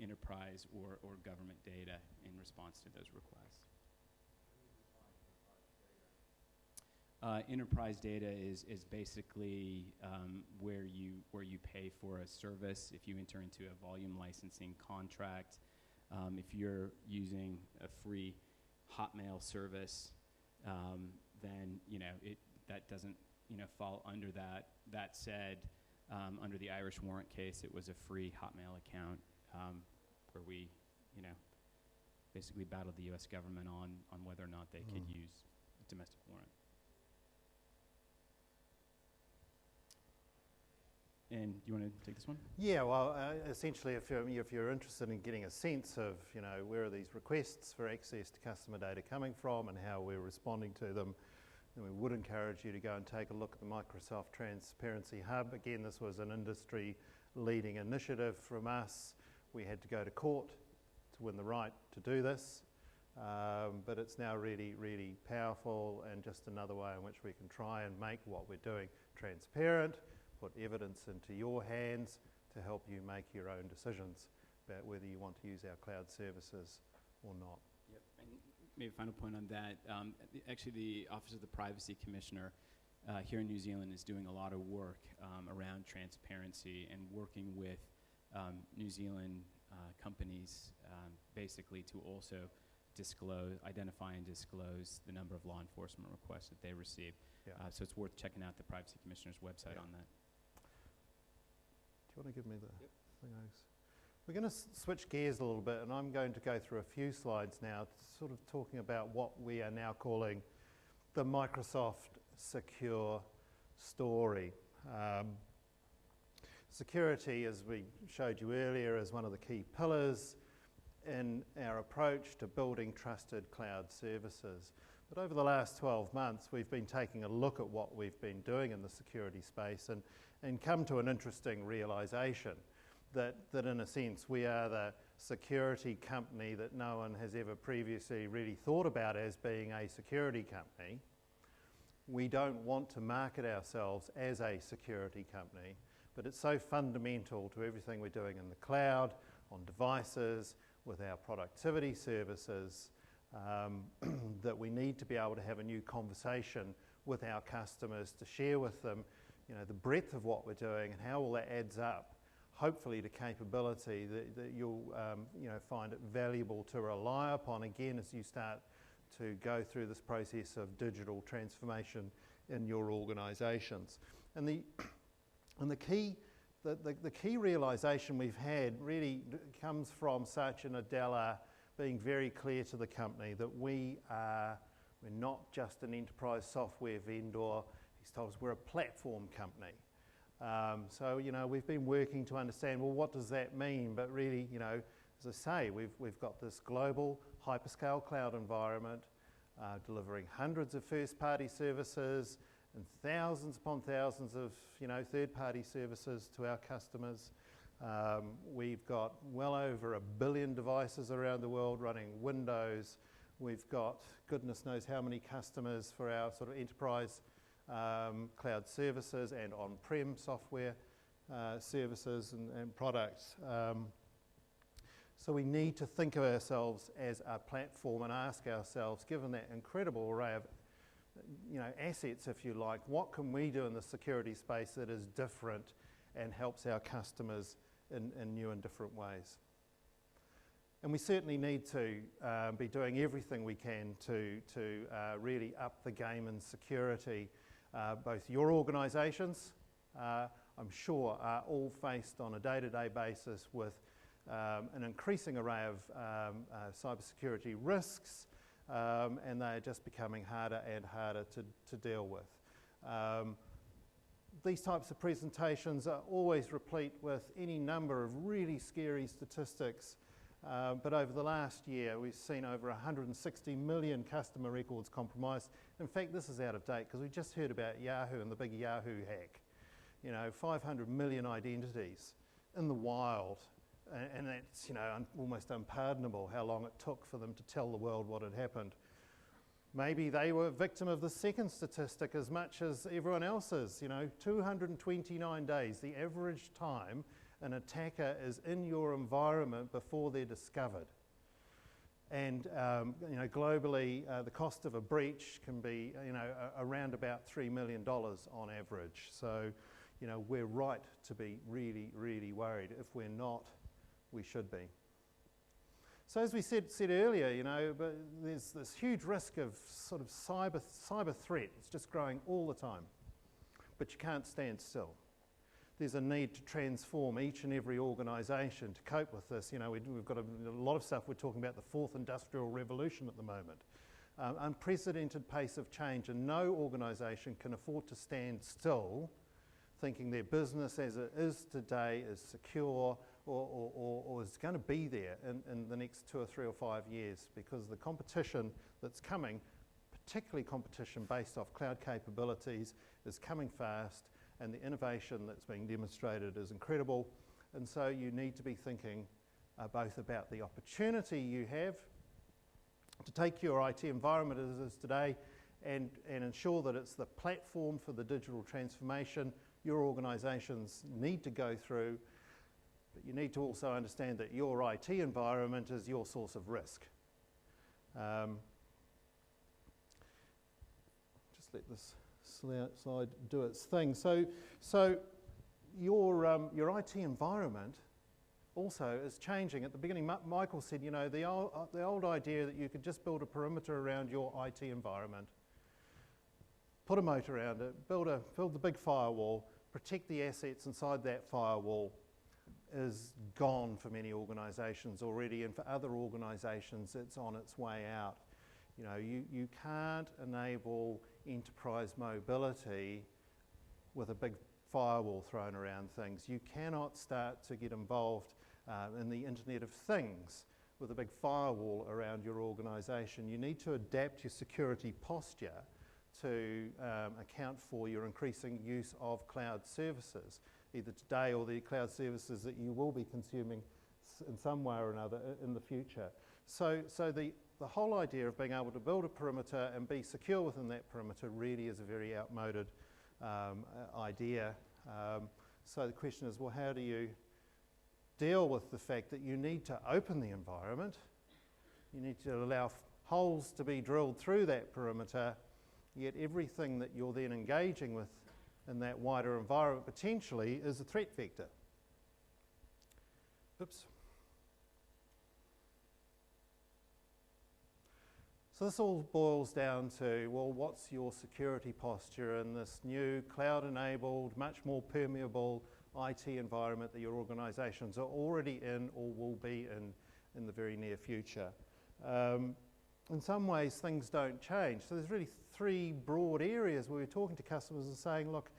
enterprise or government data in response to those requests. Enterprise data is basically where you pay for a service. If you enter into a volume licensing contract, if you're using a free Hotmail service, then that doesn't fall under that. That said, under the Irish warrant case, it was a free Hotmail account where we, basically battled the U.S. government on whether or not they could use a domestic warrant. And do you want to take this one? Yeah, well, essentially, if you're interested in getting a sense of, where are these requests for access to customer data coming from and how we're responding to them, then we would encourage you to go and take a look at the Microsoft Transparency Hub. Again, this was an industry-leading initiative from us. We had to go to court to win the right to do this, but it's now really, really powerful, and just another way in which we can try and make what we're doing transparent, put evidence into your hands to help you make your own decisions about whether you want to use our cloud services or not. Yep. And maybe a final point on that. Actually, the Office of the Privacy Commissioner here in New Zealand is doing a lot of work around transparency and working with New Zealand companies basically to also identify and disclose the number of law enforcement requests that they receive. Yeah. So it's worth checking out the Privacy Commissioner's website on that. Do you want to give me the thing, Alex? We're going to switch gears a little bit, and I'm going to go through a few slides now, sort of talking about what we are now calling the Microsoft Secure story. Security, as we showed you earlier, is one of the key pillars in our approach to building trusted cloud services. But over the last 12 months, we've been taking a look at what we've been doing in the security space and come to an interesting realization that in a sense we are the security company that no one has ever previously really thought about as being a security company. We don't want to market ourselves as a security company, but it's so fundamental to everything we're doing in the cloud, on devices, with our productivity services, that we need to be able to have a new conversation with our customers to share with them, the breadth of what we're doing and how all that adds up, hopefully to capability that you'll find it valuable to rely upon, again, as you start to go through this process of digital transformation in your organisations. And the key realisation we've had really comes from Satya Nadella being very clear to the company that we're not just an enterprise software vendor. He's told us we're a platform company. So we've been working to understand, well, what does that mean? But really, as I say, we've got this global hyperscale cloud environment delivering hundreds of first-party services and thousands upon thousands of third-party services to our customers. We've got well over 1 billion devices around the world running Windows. We've got goodness knows how many customers for our sort of enterprise cloud services and on-prem software services and products. So we need to think of ourselves as a platform and ask ourselves, given that incredible array of assets, if you like, what can we do in the security space that is different and helps our customers in new and different ways? And we certainly need to be doing everything we can to really up the game in security. Both your organisations, I'm sure, are all faced on a day-to-day basis with an increasing array of cybersecurity risks, and they are just becoming harder and harder to deal with. these types of presentations are always replete with any number of really scary statistics, but over the last year we've seen over 160 million customer records compromised. In fact, this is out of date because we just heard about Yahoo and the big Yahoo hack. 500 million identities in the wild, and that's almost unpardonable how long it took for them to tell the world what had happened. Maybe they were a victim of the second statistic as much as everyone else is. 229 days, the average time an attacker is in your environment before they're discovered. And globally, the cost of a breach can be around about $3 million on average. So, we're right to be really, really worried. If we're not, we should be. So as we said earlier, but there's this huge risk of sort of cyber threat. It's just growing all the time. But you can't stand still. There's a need to transform each and every organisation to cope with this. We've got a lot of stuff. We're talking about the fourth industrial revolution at the moment. Unprecedented pace of change, and no organisation can afford to stand still thinking their business as it is today is secure or is going to be there in the next 2 or 3 or 5 years, because the competition that's coming, particularly competition based off cloud capabilities, is coming fast, and the innovation that's being demonstrated is incredible. And so you need to be thinking both about the opportunity you have to take your IT environment as it is today and ensure that it's the platform for the digital transformation your organisations need to go through. But you need to also understand that your IT environment is your source of risk. Just let this slide do its thing. So your IT environment also is changing. At the beginning, Michael said, the old idea that you could just build a perimeter around your IT environment, put a moat around it, build the big firewall, protect the assets inside that firewall, is gone for many organisations already, and for other organisations it's on its way out. You can't enable enterprise mobility with a big firewall thrown around things. You cannot start to get involved in the Internet of Things with a big firewall around your organisation. You need to adapt your security posture to account for your increasing use of cloud services, either today or the cloud services that you will be consuming in some way or another in the future. So the whole idea of being able to build a perimeter and be secure within that perimeter really is a very outmoded idea. So the question is, well, how do you deal with the fact that you need to open the environment, you need to allow holes to be drilled through that perimeter, yet everything that you're then engaging with in that wider environment potentially is a threat vector. Oops. So this all boils down to, well, what's your security posture in this new cloud-enabled, much more permeable IT environment that your organisations are already in or will be in the very near future? In some ways, things don't change. So there's really 3 broad areas where we're talking to customers and saying, look,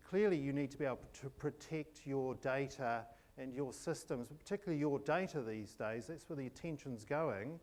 clearly you need to be able to protect your data and your systems, particularly your data these days. That's where the attention's going,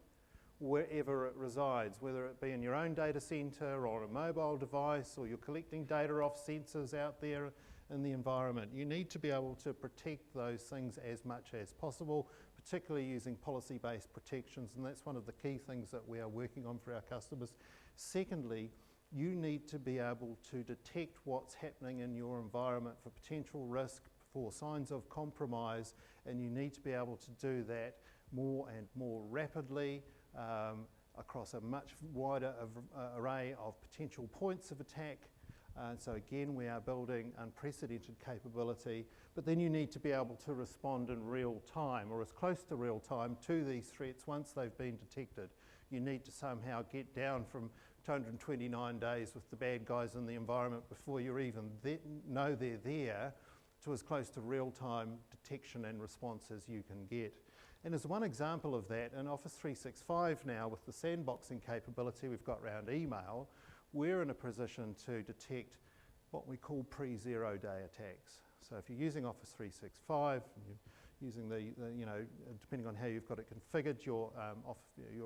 wherever it resides, whether it be in your own data centre or a mobile device, or you're collecting data off sensors out there in the environment. You need to be able to protect those things as much as possible, particularly using policy-based protections, and that's one of the key things that we are working on for our customers. Secondly, you need to be able to detect what's happening in your environment for potential risk, for signs of compromise, and you need to be able to do that more and more rapidly across a much wider array of potential points of attack. So again, we are building unprecedented capability, but then you need to be able to respond in real time, or as close to real time, to these threats once they've been detected. You need to somehow get down from 229 days with the bad guys in the environment before you even know they're there, to as close to real-time detection and response as you can get. And as one example of that, in Office 365 now, with the sandboxing capability we've got around email, we're in a position to detect what we call pre-zero day attacks. So if you're using Office 365, and you're using depending on how you've got it configured, your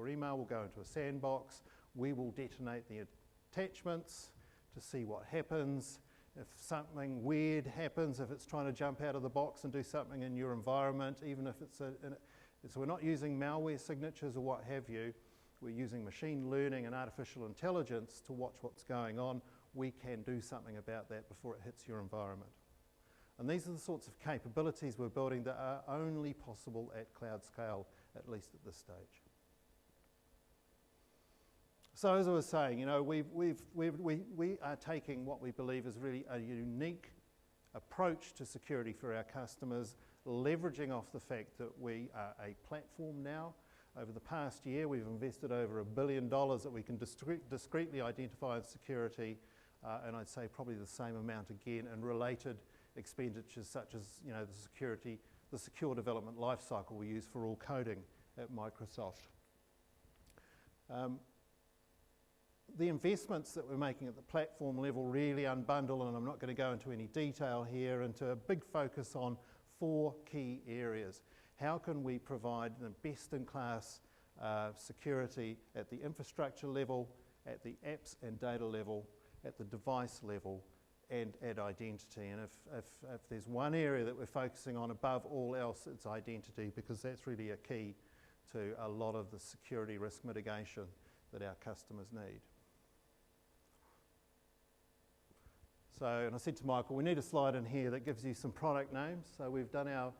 email will go into a sandbox. We will detonate the attachments to see what happens. If something weird happens, if it's trying to jump out of the box and do something in your environment, even if so we're not using malware signatures or what have you, we're using machine learning and artificial intelligence to watch what's going on. We can do something about that before it hits your environment. And these are the sorts of capabilities we're building that are only possible at cloud scale, at least at this stage. So as I was saying, we are taking what we believe is really a unique approach to security for our customers, leveraging off the fact that we are a platform now. Over the past year, we've invested over $1 billion that we can discreetly identify as security, and I'd say probably the same amount again in related expenditures such as the secure development lifecycle we use for all coding at Microsoft. The investments that we're making at the platform level really unbundle, and I'm not going to go into any detail here, into a big focus on 4 key areas. How can we provide the best-in-class security at the infrastructure level, at the apps and data level, at the device level, and at identity? And if there's one area that we're focusing on above all else, it's identity, because that's really a key to a lot of the security risk mitigation that our customers need. So, and I said to Michael, we need a slide in here that gives you some product names. So we've done our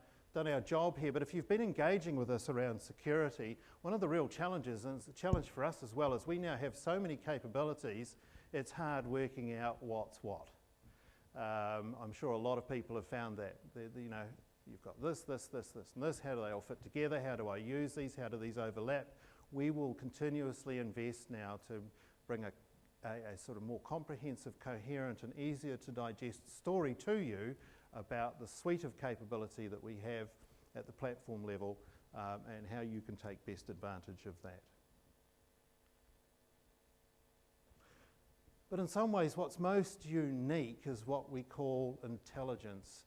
job here, but if you've been engaging with us around security, one of the real challenges, and it's a challenge for us as well, is we now have so many capabilities, it's hard working out what's what. I'm sure a lot of people have found that. You've got this, and this. How do they all fit together? How do I use these? How do these overlap? We will continuously invest now to bring a sort of more comprehensive, coherent, and easier to digest story to you about the suite of capability that we have at the platform level and how you can take best advantage of that. But in some ways, what's most unique is what we call intelligence.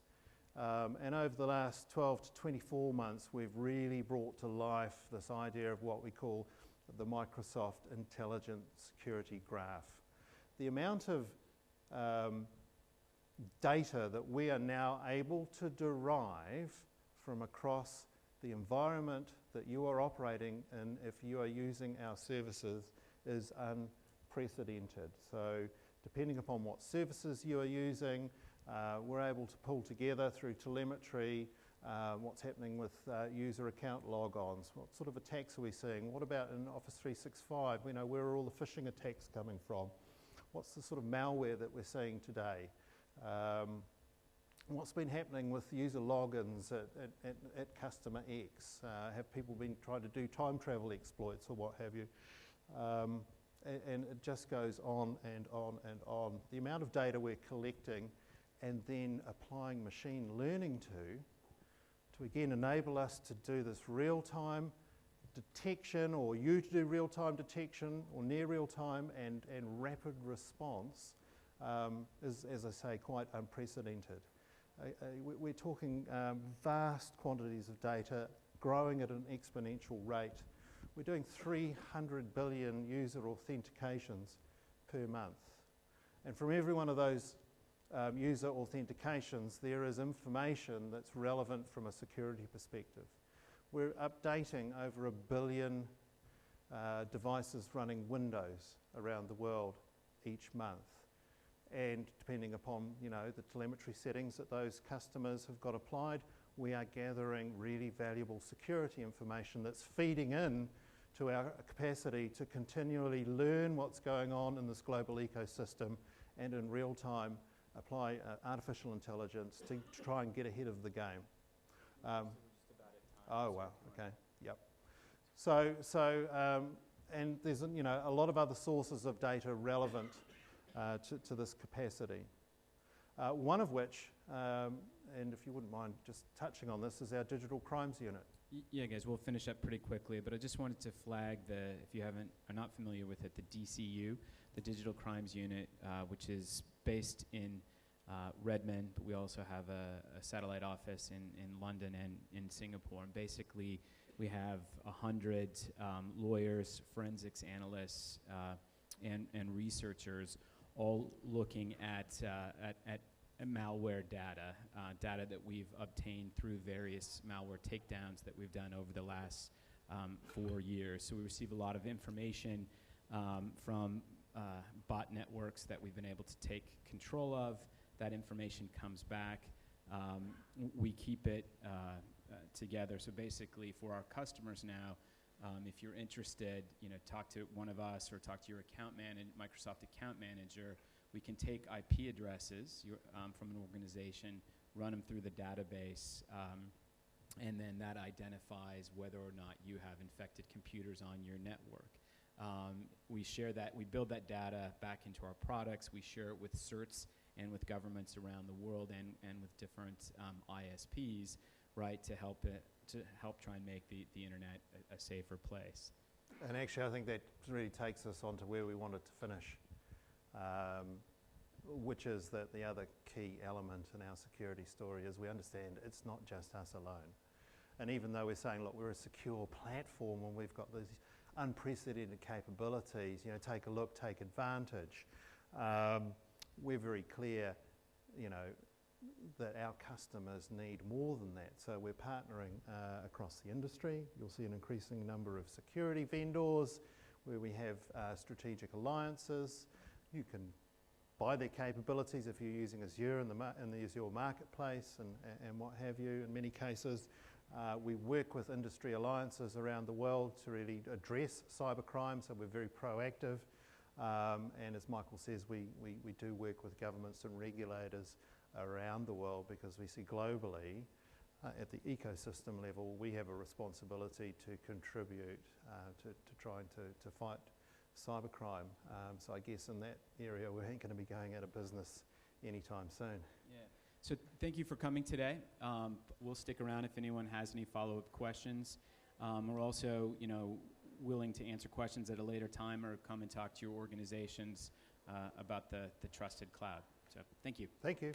And over the last 12 to 24 months, we've really brought to life this idea of what we call the Microsoft Intelligent Security Graph. The amount of data that we are now able to derive from across the environment that you are operating in, if you are using our services, is unprecedented. So depending upon what services you are using, we're able to pull together through telemetry what's happening with user account logons, what sort of attacks are we seeing, what about in Office 365, where are all the phishing attacks coming from, what's the sort of malware that we're seeing today, what's been happening with user logins at customer X, have people been trying to do time travel exploits or what have you, and it just goes on and on and on. The amount of data we're collecting and then applying machine learning to again enable us to do this real-time detection, or you to do real-time detection or near real-time and rapid response is, as I say, quite unprecedented. We're talking vast quantities of data growing at an exponential rate. We're doing 300 billion user authentications per month. And from every one of those user authentications, there is information that's relevant from a security perspective. We're updating over 1 billion devices running Windows around the world each month. And depending upon the telemetry settings that those customers have got applied, we are gathering really valuable security information that's feeding in to our capacity to continually learn what's going on in this global ecosystem and in real time apply artificial intelligence to try and get ahead of the game. Oh wow, okay, yep. So and there's a lot of other sources of data relevant to this capacity. One of which, and if you wouldn't mind just touching on this, is our digital crimes unit. Yeah, guys, we'll finish up pretty quickly, but I just wanted to flag if you are not familiar with it, the DCU, the Digital Crimes Unit, which is based in Redmond, but we also have a satellite office in London and in Singapore. And basically, we have 100 lawyers, forensics analysts, and researchers all looking at malware data, data that we've obtained through various malware takedowns that we've done over the last 4 years. So we receive a lot of information from bot networks that we've been able to take control of. That information comes back. We keep it together. So basically, for our customers now, if you're interested, talk to one of us or talk to your Microsoft account manager. We can take IP addresses from an organization, run them through the database, and then that identifies whether or not you have infected computers on your network. We share that, we build that data back into our products. We share it with certs and with governments around the world and with different ISPs, right, to help try and make the internet a safer place. And actually, I think that really takes us on to where we wanted to finish, which is that the other key element in our security story is we understand it's not just us alone. And even though we're saying, look, we're a secure platform and we've got these unprecedented capabilities, take a look, take advantage, we're very clear, that our customers need more than that. So we're partnering across the industry. You'll see an increasing number of security vendors where we have strategic alliances. You can buy their capabilities if you're using Azure in the Azure marketplace and what have you. In many cases, we work with industry alliances around the world to really address cybercrime, so we're very proactive. And as Michael says, we do work with governments and regulators around the world because we see globally, at the ecosystem level, we have a responsibility to contribute to trying to fight cybercrime. So I guess in that area, we ain't going to be going out of business anytime soon. Yeah. So thank you for coming today. We'll stick around if anyone has any follow-up questions. We're also, willing to answer questions at a later time or come and talk to your organizations about the trusted cloud. So thank you. Thank you.